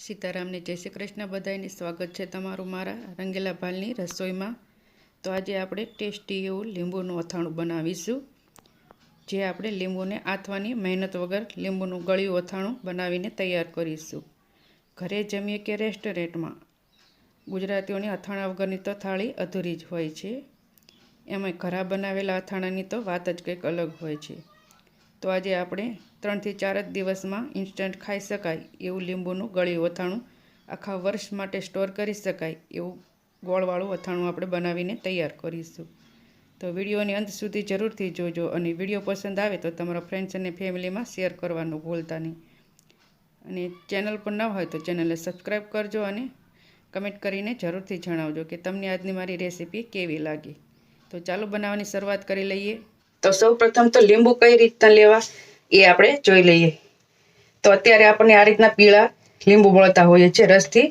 સીતારામને જય શ્રી કૃષ્ણ બધાને સ્વાગત છે તમારું મારા રંગીલા ભાલની રસોઈમાં। તો આજે આપણે ટેસ્ટી એવું લીંબુનું અથાણું બનાવીશું, જે આપણે લીંબુને આથવાની મહેનત વગર લીંબુનું ગળ્યું અથાણું બનાવીને તૈયાર કરીશું। ઘરે જમીએ કે રેસ્ટોરન્ટમાં ગુજરાતીઓની અથાણા વગરની તો થાળી અધૂરી જ હોય છે, એમાં ઘરે બનાવેલા અથાણાની તો વાત જ કંઈક અલગ હોય છે। તો આજે આપણે 3 થી 4 દિવસમાં ઇન્સ્ટન્ટ ખાઈ શકાય એવું લીંબુનું ગળ્યું અથાણું, આખા વર્ષ માટે સ્ટોર કરી શકાય એવું ગોળવાળું અથાણું આપણે બનાવીને તૈયાર કરીશું। તો વિડીયોની અંત સુધી જરૂરથી જોજો, અને વિડીયો પસંદ આવે તો તમારા ફ્રેન્ડ્સ અને ફેમિલીમાં શેર કરવાનું ભૂલતા નહીં, અને ચેનલ પર ન હોય તો ચેનલને સબસ્ક્રાઈબ કરજો અને કમેન્ટ કરીને જરૂરથી જણાવજો કે તમને આજની મારી રેસીપી કેવી લાગી। તો ચાલો બનાવવાની શરૂઆત કરી લઈએ। તો સૌપ્રથમ તો લીંબુ કઈ રીતના લેવા એ આપણે જોઈ લઈએ। તો અત્યારે આપણને આ રીતના પીળા લીંબુ મળતા હોય છે, રસથી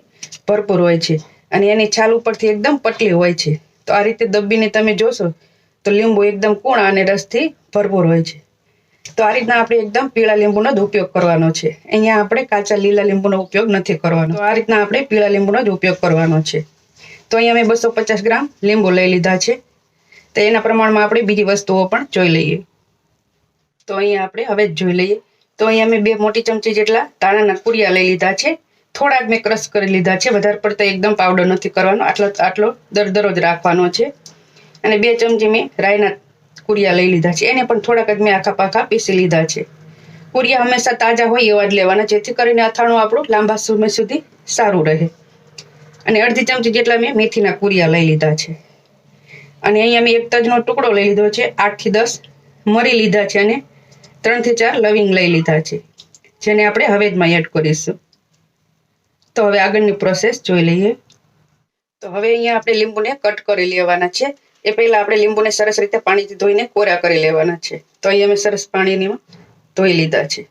ભરપૂર હોય છે, અને એની છાલ ઉપરથી એકદમ પતલી હોય છે। તો આ રીતે દબીને તમે જોશો તો લીંબુ એકદમ કૂણા અને રસથી ભરપૂર હોય છે। તો આ રીતના આપણે એકદમ પીળા લીંબુનો જ ઉપયોગ કરવાનો છે, અહીંયા આપણે કાચા લીલા લીંબુનો ઉપયોગ નથી કરવાનો। તો આ રીતના આપણે પીળા લીંબુનો જ ઉપયોગ કરવાનો છે। તો અહીંયા મેં 250 ગ્રામ લીંબુ લઈ લીધા છે। તો એના પ્રમાણમાં આપણે બીજી વસ્તુઓ પણ જોઈ લઈએ। તો અહીંયા આપણે હવે જોઈ લઈએ। તો અહીંયા મેં 2 મોટી ચમચી જેટલા ધાણાના કુરિયા લઈ લીધા છે, થોડા મેં ક્રશ કરી લીધા છે, વધારે પડતા એકદમ પાવડર નથી કરવાનો, આટલો દરદરો જ રાખવાનો છે। અને 2 ચમચી મેં રાઈના કુરિયા લઈ લીધા છે, એને પણ થોડાક જ મેં આખા પાખા પીસી લીધા છે। કુરિયા હંમેશા તાજા હોય એવા જ લેવાના, જેથી કરીને અથાણું આપણું લાંબા સમય સુધી સારું રહે। અને અડધી ચમચી જેટલા મેં મેથીના કુરિયા લઈ લીધા છે, અને અહીંયા મેં એક તજનો ટુકડો લઈ લીધો છે, 8 થી 10 મરી લીધા છે, અને 3 થી 4 લવિંગ લઈ લીધા છે, જેને આપણે હવેજમાં એડ કરીશું। તો હવે આગળની પ્રોસેસ જોઈ લઈએ। તો હવે અહીંયા આપણે લીંબુને કટ કરી લેવાના છે। એ પહેલા આપણે લીંબુને સરસ રીતે પાણીથી ધોઈને કોરા કરી લેવાના છે। તો અહીંયા મેં સરસ પાણીમાં ધોઈ લીધા છે।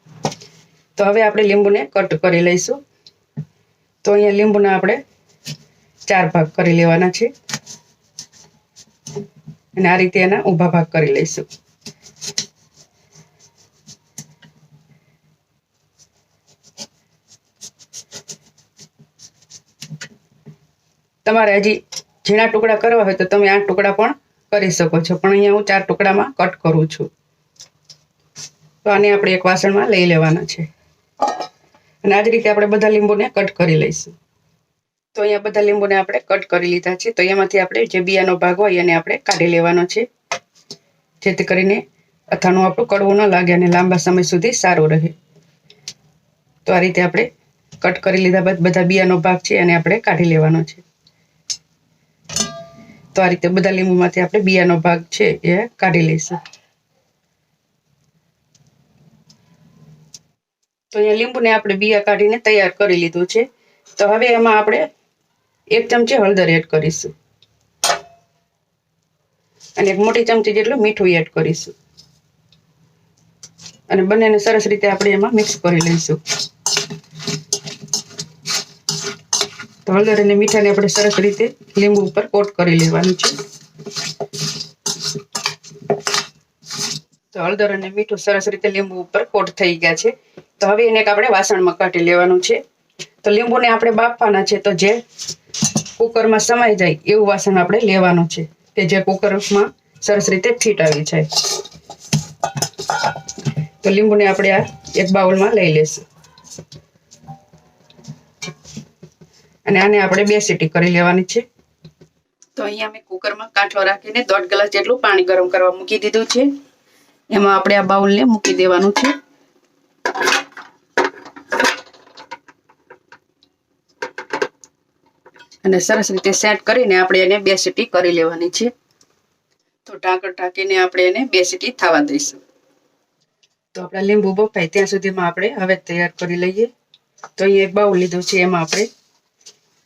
તો હવે આપણે લીંબુને કટ કરી લઈશું। તો અહીંયા લીંબુના આપણે 4 ભાગ કરી લેવાના છે, અને આ રીતે એના ઊભા ભાગ કરી લઈશું। તમારે હજી ઝીણા ટુકડા કરવા હોય તો તમે 8 ટુકડા પણ કરી શકો છો, પણ અહીંયા હું 4 ટુકડામાં કટ કરું છું। તો આને આપણે એક વાસણમાં લઈ લેવાના છે, અને આ જ રીતે આપણે બધા લીંબુને કટ કરી લઈશું। તો અહીંયા બધા લીંબુને આપણે કટ કરી લીધા છે। તો એમાંથી આપણે જે બિયાનો ભાગ હોય એને આપણે કાઢી લેવાનો છે, જેથી કરીને અથાણું આપણું કડવું ન લાગે અને લાંબા સમય સુધી સારું રહે। તો આ રીતે આપણે કટ કરી લીધા બાદ બધા બિયાનો ભાગ છે એને આપણે કાઢી લેવાનો છે। તો આ રીતે બધા લીંબુમાંથી આપણે બિયાનો ભાગ છે એ કાઢી લઈશું। તો અહીંયા લીંબુને આપણે બિયા કાઢીને તૈયાર કરી લીધું છે। તો હવે એમાં આપણે 1 ચમચી હળદર એડ કરીશું, અને 1 મોટી ચમચી જેટલું મીઠું એડ કરીશું, અને બંનેને સરસ રીતે આપણે એમાં મિક્સ કરી લઈશું। તો હળદર અને મીઠાને આપણે સરસ રીતે લીંબુ ઉપર કોટ કરી લેવાનું છે। તો હળદર અને મીઠું સરસ રીતે લીંબુ ઉપર કોટ થઈ ગયા છે। તો હવે એને આપણે વાસણમાં કાઢી લેવાનું છે। તો લીંબુને આપણે બાફવાના છે, તો જે કુકરમાં સમાઈ જાય એવું વાસણ આપણે લેવાનું છે, કે જે કુકરમાં સરસ રીતે ફીટ આવી જાય। તો લીંબુને આપણે આ એક બાઉલમાં લઈ લેશું, અને આને આપણે 2 સીટી કરી લેવાની છે। તો અહીંયા મેં કુકરમાં કાંઠો રાખીને 1.5 ગ્લાસ જેટલું પાણી ગરમ કરવા મૂકી દીધું છે, એમાં આપણે આ બાઉલને મૂકી દેવાનું છે, અને સરસ રીતે સેટ કરીને આપણે એને 2 સીટી કરી લેવાની છે। તો ઢાંકણ ઢાંકીને આપણે એને 2 સીટી થવા દઈશું। તો આપણા લીંબુ બફાય ત્યાં સુધીમાં આપણે હવે તૈયાર કરી લઈએ। તો અહીંયા એક બાઉલ લીધું છે, એમાં આપણે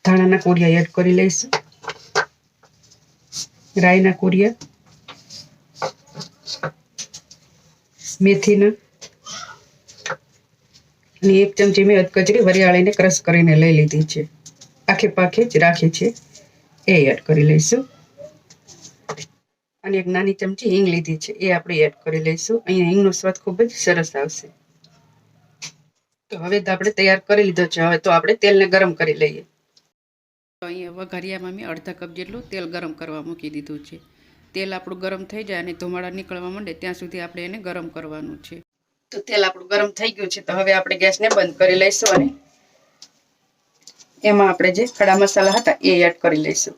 ધાણાના કુરિયા એડ કરી લઈશું, રાઈના કુરિયા, મેથીના, અને 1 ચમચી મેં અધકચરી વરિયાળીને ક્રશ કરીને લઈ લીધી છે, આખે પાખે જ રાખી છે, એ એડ કરી લઈશું। અને 1 નાની ચમચી હિંગ લીધી છે, એ આપણે એડ કરી લઈશું। અહીંયા હિંગનો સ્વાદ ખૂબ જ સરસ આવશે। તો હવે તો આપણે તૈયાર કરી લીધો છે. હવે તો આપણે તેલને ગરમ કરી લઈએ. તો અહીંયા વઘારિયામાં મેં અડધા કપ જેટલું તેલ ગરમ કરવા મૂકી દીધું છે. તેલ આપણું ગરમ થઈ જાય અને ધુમાડા નીકળવા માંડે ત્યાં સુધી આપણે એને ગરમ કરવાનું છે. તો તેલ આપણું ગરમ થઈ ગયું છે. તો હવે આપણે ગેસને બંધ કરી લઈશું અને એમાં આપણે જે ખડા મસાલા હતા એ એડ કરી લઈશું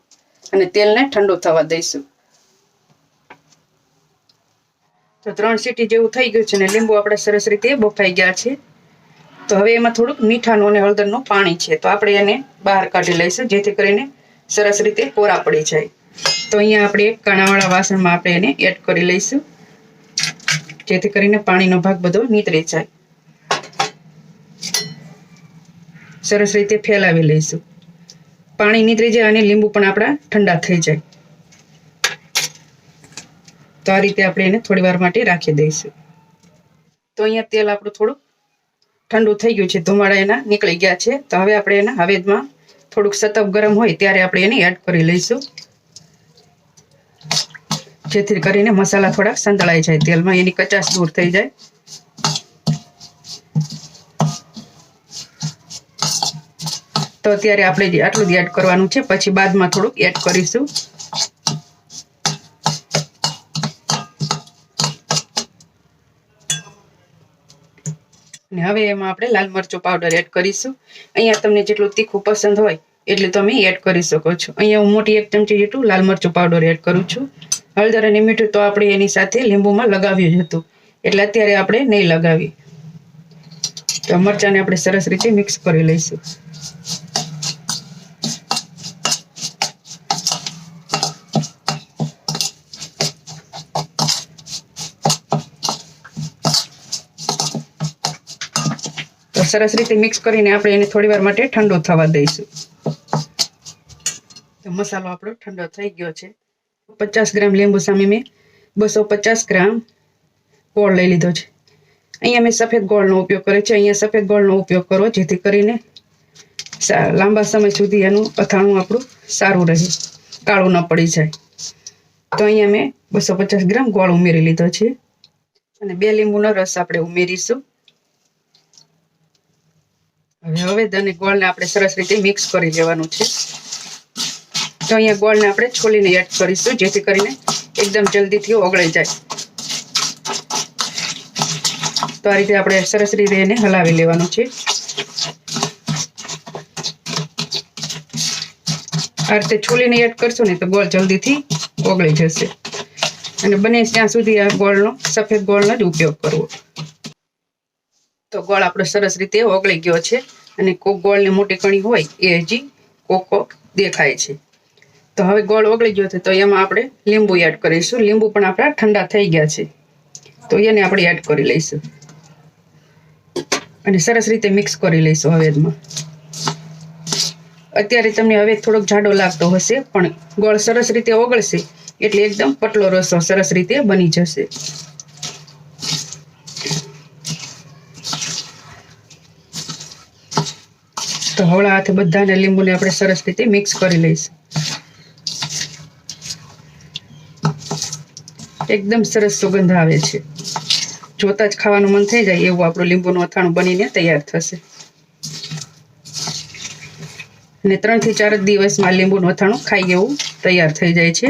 અને તેલને ઠંડુ થવા દઈશું. તો 3 સીટી જેવું થઈ ગયું છે અને લીંબુ આપણે સરસ રીતે બફાઈ ગયા છે. તો હવે એમાં થોડુંક મીઠાનું અને હળદરનું પાણી છે. તો આપણે એને બહાર કાઢી લઈશું જેથી કરીને સરસ રીતે કોરા પડી જાય. તો અહીંયા આપણે એક કાણાવાળા વાસણમાં આપણે એને એડ કરી લઈશું જેથી કરીને પાણીનો ભાગ બધો નીતરી જાય. સરસ રીતે ફેલાવી લઈશું. પાણી નીતરી જાય અને લીંબુ પણ આપણા ઠંડા થઈ જાય. તો આ રીતે આપણે એને થોડી વાર માટે રાખી દઈશું. તો અહીંયા તેલ આપણું થોડુંક ઠંડુ થઈ ગયું છે. ધુમાડા એના નીકળી ગયા છે. તો હવે આપણે એના હવેદમાં થોડુંક સતપ ગરમ હોય ત્યારે આપણે એને એડ કરી લઈશું જેથી કરીને મસાલા થોડા સંતળાઈ જાય તેલમાં, એની કચાશ દૂર થઈ જાય. તો અત્યારે આપણે આટલું જ એડ કરવાનું છે, પછી બાદમાં થોડુંક એડ કરીશું. અને હવે એમાં આપણે લાલ મરચું પાવડર એડ કરીશું. અહીંયા તમને જેટલું તીખું પસંદ હોય એટલું તમે એડ કરી શકો છો. અહીંયા હું મોટી 1 ચમચી જેટલું લાલ મરચું પાવડર એડ કરું છું. હળદર અને મીઠું તો આપણે એની સાથે લીંબુમાં લગાવ્યું જ હતું એટલે અત્યારે આપણે નહીં લગાવી. તો મરચાંને આપણે સરસ રીતે મિક્સ કરી લઈશું. તો સરસ રીતે મિક્સ કરીને આપણે એને થોડી વાર માટે ઠંડો થવા દઈશું. તો મસાલો આપણો ઠંડો થઈ ગયો છે. 50 ગ્રામ લીંબુ સામે મેં 250 ગ્રામ ગોળ લઈ લીધો છે. અહીંયા મેં સફેદ ગોળનો ઉપયોગ કર્યો છે. અહીંયા સફેદ ગોળનો ઉપયોગ કરો જેથી કરીને લાંબા સમય સુધી એનું અથાણું આપણું સારું રહે, કાળું ન પડી જાય. તો અહીંયા મેં 250 ગ્રામ ગોળ ઉમેરી લીધો છે અને 2 લીંબુનો રસ આપણે ઉમેરીશું. હવે અને ગોળને આપણે સરસ રીતે મિક્સ કરી લેવાનું છે. તો અહીંયા ગોળને આપણે છોલીને એડ કરીશું જેથી કરીને એકદમ જલ્દીથી ઓગળી જાય. તો આ રીતે આપણે સરસ રીતે એને હલાવી લેવાનું છે. આ રીતે છોલીને એડ કરશો ને તો ગોળ જલ્દીથી ઓગળી જશે અને બને ત્યાં સુધી આ ગોળનો સફેદ ગોળનો જ ઉપયોગ કરવો. તો ગોળ આપણો સરસ રીતે ઓગળી ગયો છે અને કોક ગોળની મોટી કણી હોય એ હજી કોક દેખાય છે. તો હવે ગોળ ઓગળી ગયો છે તો એમાં આપણે લીંબુ એડ કરીશું. લીંબુ પણ આપણા ઠંડા થઈ ગયા છે તો એને આપણે એડ કરી લઈશું અને સરસ રીતે મિક્સ કરી લઈશું હવેદમાં. અત્યારે તમને હવે થોડોક જાડો લાગતો હશે પણ ગોળ સરસ રીતે ઓગળશે એટલે એકદમ પતલો રસો સરસ રીતે બની જશે. તો હળા હાથે બધાને લીંબુને આપણે સરસ રીતે મિક્સ કરી લઈશું. એકદમ સરસ સુગંધ આવે છે. જોતા જ ખાવાનું મન થઈ જાય એવું આપણું લીંબુનું અથાણું બનીને તૈયાર થશે. અને 3 થી 4 દિવસમાં લીંબુનું અથાણું ખાઈ એવું તૈયાર થઈ જાય છે.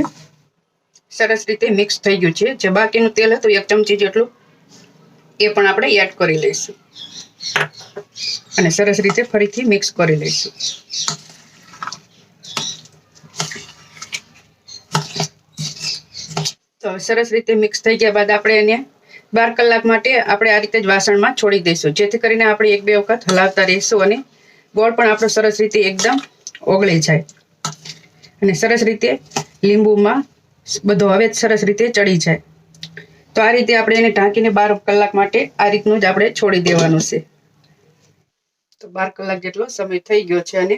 સરસ રીતે મિક્સ થઈ ગયું છે. જે બાકીનું તેલ હતું 1 ચમચી જેટલું એ પણ આપણે એડ કરી લઈશું અને સરસ રીતે ફરીથી મિક્સ કરી લઈશું. તો સરસ રીતે મિક્સ થઈ ગયા બાદ આપણે એને 12 કલાક માટે આપણે આ રીતે જ વાસણમાં છોડી દઈશું જેથી કરીને આપણે 1-2 વખત હલાવતા રહીશું અને ગોળ પણ આપણો સરસ રીતે એકદમ ઓગળી જાય અને સરસ રીતે લીંબુમાં બધો હવે સરસ રીતે ચડી જાય. તો આ રીતે આપણે એને ઢાંકીને 12 કલાક માટે આ રીતનું જ આપણે છોડી દેવાનું છે. તો 12 કલાક જેટલો સમય થઈ ગયો છે અને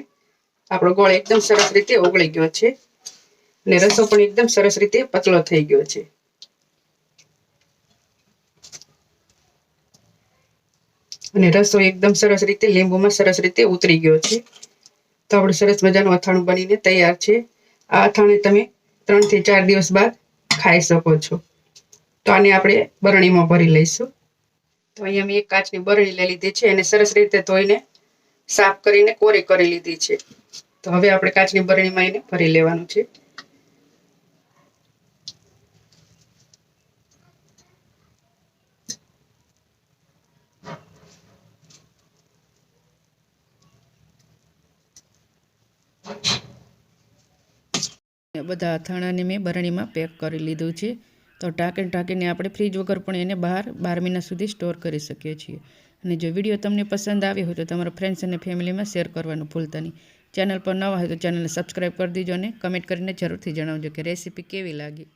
આપણો ગોળ એકદમ સરસ રીતે ઓગળી ગયો છે અને રસો પણ એકદમ સરસ રીતે પતલો થઈ ગયો છે. અને રસો એકદમ સરસ રીતે લીંબુમાં સરસ રીતે ઉતરી ગયો છે. તો આપણું સરસ મજાનું અથાણું બનીને તૈયાર છે. આ અથાણે તમે 3 થી 4 દિવસ બાદ ખાઈ શકો છો. તો આને આપણે બરણીમાં ભરી લઈશું. તો તો અહીંયા મેં એક કાચની બરણી લઈ લીધી છે અને સરસ રીતે ધોઈને સાફ કરીને કોરી કરી લીધી છે. તો હવે આપણે કાચની બરણીમાં એને ભરી લેવાનું છે. બધા અથાણાને મેં બરણીમાં પેક કરી લીધું છે. તો ઢાંકીને આપણે ફ્રીજ વગર પણ એને બહાર 12 મહિના સુધી સ્ટોર કરી શકીએ છીએ. અને જો વિડીયો તમને પસંદ આવ્યો હોય તો તમારા ફ્રેન્ડ્સ અને ફેમિલીમાં શેર કરવાનું ભૂલતા નહીં. ચેનલ પર નવા હોય તો ચેનલને સબસ્ક્રાઈબ કરી દીજો અને કમેન્ટ કરીને જરૂરથી જણાવજો કે રેસીપી કેવી લાગી.